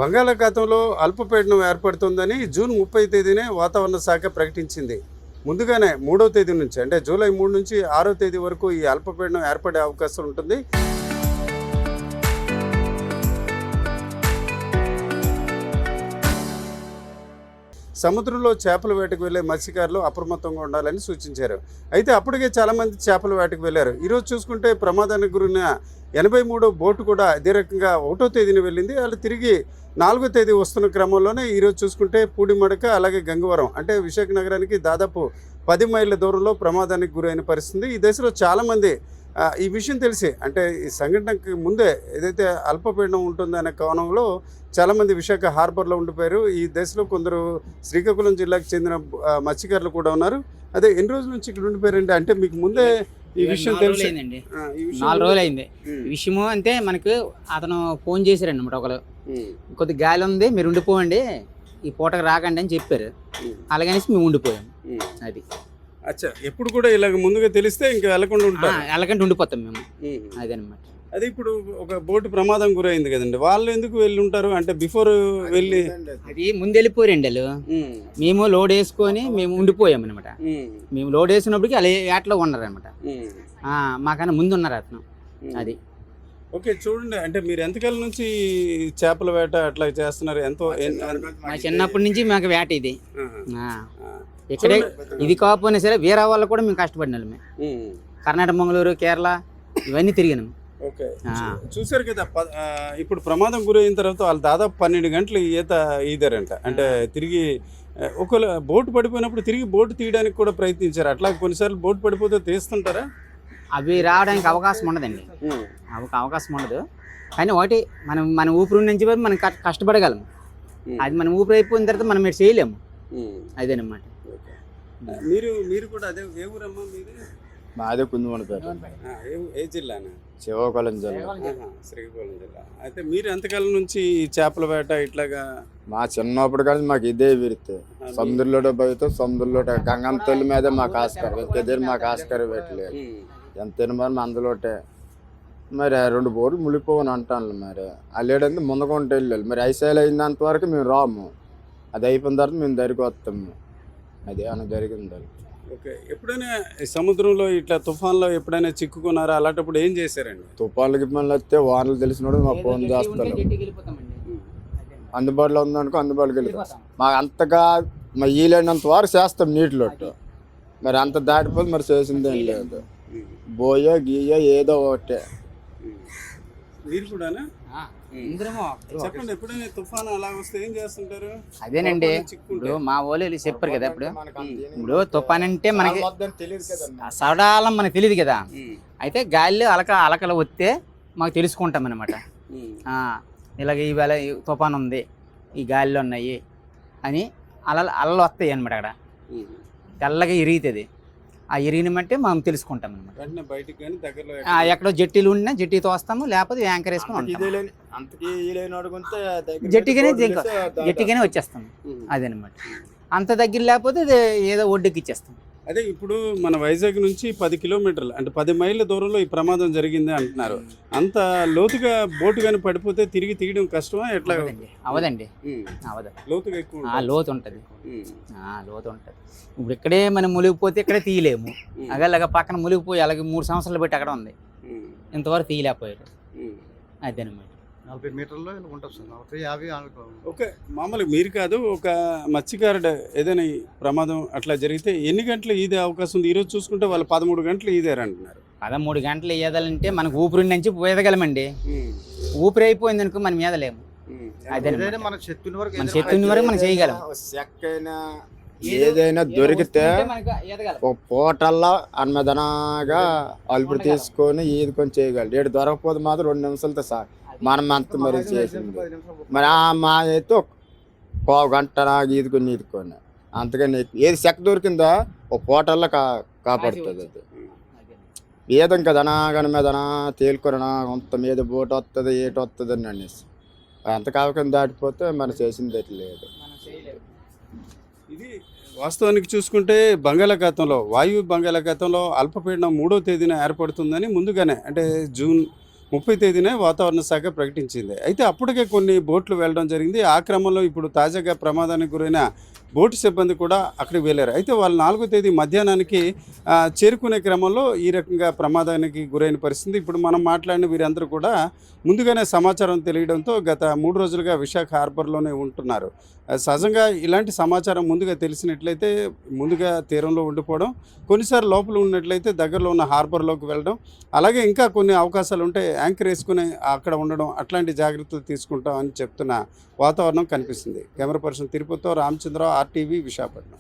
బంగాళాఖాతంలో అల్పపీడనం ఏర్పడుతుందని జూన్ 30 తేదీనే వాతావరణ శాఖ ప్రకటించింది. ముందుగానే 3వ తేదీ నుంచి అంటే జూలై 3 నుంచి 6వ తేదీ వరకు ఈ అల్పపీడనం ఏర్పడే అవకాశం ఉంటుంది. సముద్రంలో చేపల వేటకు వెళ్లే మత్స్యకారులు అప్రమత్తంగా ఉండాలని సూచించారు. అయితే అప్పటికే చాలామంది చేపల వేటకు వెళ్లారు. ఈరోజు చూసుకుంటే ప్రమాదానికి గురైన 83వ బోటు కూడా అదే రకంగా 1వ తేదీన వెళ్ళింది. వాళ్ళు తిరిగి 4వ తేదీ వస్తున్న క్రమంలోనే ఈరోజు చూసుకుంటే పూడిమడక అలాగే గంగవరం అంటే విశాఖ నగరానికి దాదాపు 10 మైళ్ళ దూరంలో ప్రమాదానికి గురైన పరిస్థితి. ఈ దశలో చాలామంది ఈ విషయం తెలిసి అంటే ఈ సంఘటనకి ముందే ఏదైతే అల్పపీడనం ఉంటుందనే కోణంలో చాలామంది విశాఖ హార్బర్లో ఉండిపోయారు. ఈ దశలో కొందరు శ్రీకాకుళం జిల్లాకు చెందిన మత్స్యకారులు కూడా ఉన్నారు. అదే ఎన్ని రోజుల నుంచి ఇక్కడ ఉండిపోయారండి? అంటే మీకు ముందే ఈ విషయం తెలిసి 4 రోజులు అయింది. ఈ విషయము అంటే మనకు అతను ఫోన్ చేశారండి అన్నమాట. ఒకరు కొద్ది గాలి ఉంది, మీరు ఉండిపోండి, ఈ పూటకు రాకండి అని చెప్పారు. అలాగనేసి మేము ఉండిపోయాం. అది అచ్చా, ఎప్పుడు కూడా ఇలాగ ముందుగా తెలిస్తే ఇంకా వెళ్ళకుండా ఉంటారు, వెళ్ళకంటే ఉండిపోతాం మేము. అదనమాట. అదే ఇప్పుడు ఒక బోటు ప్రమాదం గురైంది కదండి, వాళ్ళు ఎందుకు వెళ్ళి ఉంటారు అంటే బిఫోర్ వెళ్ళి అది ముందు వెళ్ళిపోయారండి వాళ్ళు. మేము లోడ్ వేసుకొని మేము ఉండిపోయాం అనమాట. మేము లోడ్ వేసినప్పటికీ వాళ్ళు ఏటలో ఉన్నారనమాట. మాకన్నా ముందు ఉన్నారు అతను. అది ఓకే. చూడండి, అంటే మీరు ఎంతకాలం నుంచి చేపల వేట అట్లా చేస్తున్నారు? ఎంతో మా చిన్నప్పటి నుంచి మాకు వేట ఇది. ఇక్కడే ఇది కాకపోయినా సరే వేరే వాళ్ళు కూడా మేము కష్టపడిన వాళ్ళమే. కర్ణాటక, మంగళూరు, కేరళ ఇవన్నీ తిరిగినాము. ఓకే, చూసారు కదా. ఇప్పుడు ప్రమాదం గురైన తర్వాత వాళ్ళు దాదాపు 12 గంటలు ఈత ఈదారంట. అంటే తిరిగి ఒకవేళ బోటు పడిపోయినప్పుడు తిరిగి బోటు తీయడానికి కూడా ప్రయత్నించారు. అట్లా కొన్నిసార్లు బోటు పడిపోతే తీస్తుంటారా? అవి రావడానికి అవకాశం ఉండదండి. అవకాశం ఉండదు. కానీ ఒకటి మన ఊపిరి నుంచి మనం కష్టపడగలం. అది మనం ఊపిరి అయిపోయిన తర్వాత మనం మీరు చేయలేము. అదేనమాట. మీరు కూడా అదే ఏ ఊరమ్మా మీది? మాదే కుందుమణిపేట. ఏ జిల్లానా? శ్రీకాకుళం జిల్లా. శ్రీకాకుళం జిల్లా. అయితే మీరు ఎంతకాలం నుంచి చేపల వేట ఇట్లాగా? మా చిన్నప్పుడు కానీ మాకు ఇదే విరితే సముద్రంలో పోతే సముద్రంలో గంగమ్మ తల్లి మీదే మాకు ఆస్కారం, ఇంకెదే మాకు ఆస్కారం పెట్టలేదు. ఎంత మరి అందులోటే మరి 2 బోర్లు మునిగిపోవని అంటాను. మరి అల్లేడంటే ముందుకుంటూ వెళ్ళాలి. మరి ఐసాయిల్ అయినంత వరకు మేము రాము. అది అయిపోయిన తర్వాత మేము దగ్గరికి వస్తాము. అది ఏమైనా జరిగింది. ఓకే, ఎప్పుడైనా సముద్రంలో ఇట్లా తుఫాన్లో ఎప్పుడైనా చిక్కుకున్నారా? అలాంటప్పుడు ఏం చేశారండి? తుఫాన్లు గిఫాన్లు వస్తే వానలు తెలిసినప్పుడు మాకు ఫోన్ చేస్తాను. అందుబాటులో ఉందనుకో అందుబాటులోకి వెళ్ళిపోతాం. మాకు అంతగా మరి వీలైనంత వరకు చేస్తాం నీటిలో. మరి అంత దాటిపోతే మరి చేసిందేం లేదు. బోయో గీయో ఏదో ఒకటే. మీరు కూడానా? చెప్పండి, ఎప్పుడైనా తుఫాను అలా వస్తే ఏం చేస్తుంటారు? అదేనండి, ఇప్పుడు మా వాళ్ళు చెప్పారు కదా. ఇప్పుడు తుఫాన్ అంటే మనకి సడాలం మనకు తెలియదు కదా. అయితే గాలిలో అలకలు వస్తే మాకు తెలుసుకుంటాం అనమాట. ఇలాగ ఈవేళ తుఫాన్ ఉంది, ఈ గాలిలో ఉన్నాయి అని అలలు వస్తాయి అనమాట. అక్కడ తెల్లగా ఇరుగుతుంది. ఆ ఇరిగినమంటే మనం తెలుసుకుంటాం అనమాట. ఎక్కడో జట్టీలు ఉన్నా జట్టీతో వస్తాము, లేకపోతే యాంకర్ వేసుకుని జట్టిగానే వచ్చేస్తాము. అదేనమాట. అంత దగ్గర లేకపోతే ఏదో ఒడ్డుకి ఇచ్చేస్తాం. అదే ఇప్పుడు మన వైజాగ్ నుంచి 10 కిలోమీటర్లు అంటే 10 మైళ్ళ దూరంలో ఈ ప్రమాదం జరిగింది అంటున్నారు. అంత లోతుగా బోటు కానీ పడిపోతే తిరిగి తీయడం కష్టమా? ఎట్లా? అవదండి, అవదు. లోతుగా ఎక్కువ లోతు ఉంటుంది. లోతు ఉంటుంది. ఇప్పుడు ఇక్కడే మనం మునిగిపోతే ఇక్కడే తీయలేము. అలాగ పక్కన మునిగిపోయి అలాగే 3 సంవత్సరాలు పెట్టి అక్కడ ఉంది, ఇంతవరకు తీయలేకపోయాడు. అదేనమాట. 40 మీటర్లో ఉంటుంది సార్. 40-50. ఓకే, మామూలుగా మీరు కాదు, ఒక మత్స్యకారుడు ఏదైనా ప్రమాదం అట్లా జరిగితే ఎన్ని గంటలు ఈదే అవకాశం ఉంది? ఈరోజు చూసుకుంటే వాళ్ళు 13 గంటలు ఈదారంటున్నారు. 13 గంటలు ఈదాలంటే మనకు ఊపిరి నుంచి ఈదగలమండి. ఊపిరి అయిపోయింది అనుకో మనం ఈదలేము. అదే మన శక్తిని వరకు మనం చేయగలం. ఏదైనా దొరికితే ఒక పూటల్లో అన్నదనగా అలుపుడు తీసుకొని ఈదుకొని చేయగలరు. 7 దొరకపోతే మాత్రం 2 నిమిషాలతో సార్ మనం అంత మరి చేసింది. మరి మా అయితే ఒక పావు గంట ఈదుకొని అంతగానే ఏది చెక్క దొరికిందో ఒక పూటల్లో కాపాడుతుంది. అది ఏదో ఇంకా దనాగన మీదనా తేలుకొనా కొంత మీద బోటు వస్తుంది ఏటు వస్తుంది అని అనేసి అంత కాకుండా దాటిపోతే మనం చేసింది లేదు. ఇది వాస్తవానికి చూసుకుంటే వాయు బంగాళాఖాతంలో అల్పపీడనం 3వ తేదీన ఏర్పడుతుందని ముందుగానే అంటే జూన్ 30 తేదీనే వాతావరణ శాఖ ప్రకటించింది. అయితే అప్పటికే కొన్ని బోట్లు వెళ్ళడం జరిగింది. ఆ క్రమంలో ఇప్పుడు తాజాగా ప్రమాదానికి గురైన బోటు సిబ్బంది కూడా అక్కడికి వెళ్ళారు. అయితే వాళ్ళు 4వ తేదీ మధ్యాహ్నానికి చేరుకునే క్రమంలో ఈ రకంగా ప్రమాదానికి గురైన పరిస్థితి. ఇప్పుడు మనం మాట్లాడిన వీరందరూ కూడా ముందుగానే సమాచారం తెలియడంతో గత 3 రోజులుగా విశాఖ హార్బర్లోనే ఉంటున్నారు. సహజంగా ఇలాంటి సమాచారం ముందుగా తెలిసినట్లయితే ముందుగా తీరంలో ఉండిపోవడం, కొన్నిసార్లు లోపల ఉన్నట్లయితే దగ్గరలో ఉన్న హార్బర్లోకి వెళ్ళడం, అలాగే ఇంకా కొన్ని అవకాశాలు ఉంటే యాంకర్ వేసుకుని అక్కడ ఉండడం, అట్లాంటి జాగ్రత్తలు తీసుకుంటాం అని చెప్తున్న వాతావరణం కనిపిస్తుంది. కెమెరా పర్సన్ తిరుపతితో రామచంద్రరావు, RTV, విశాఖపట్నం.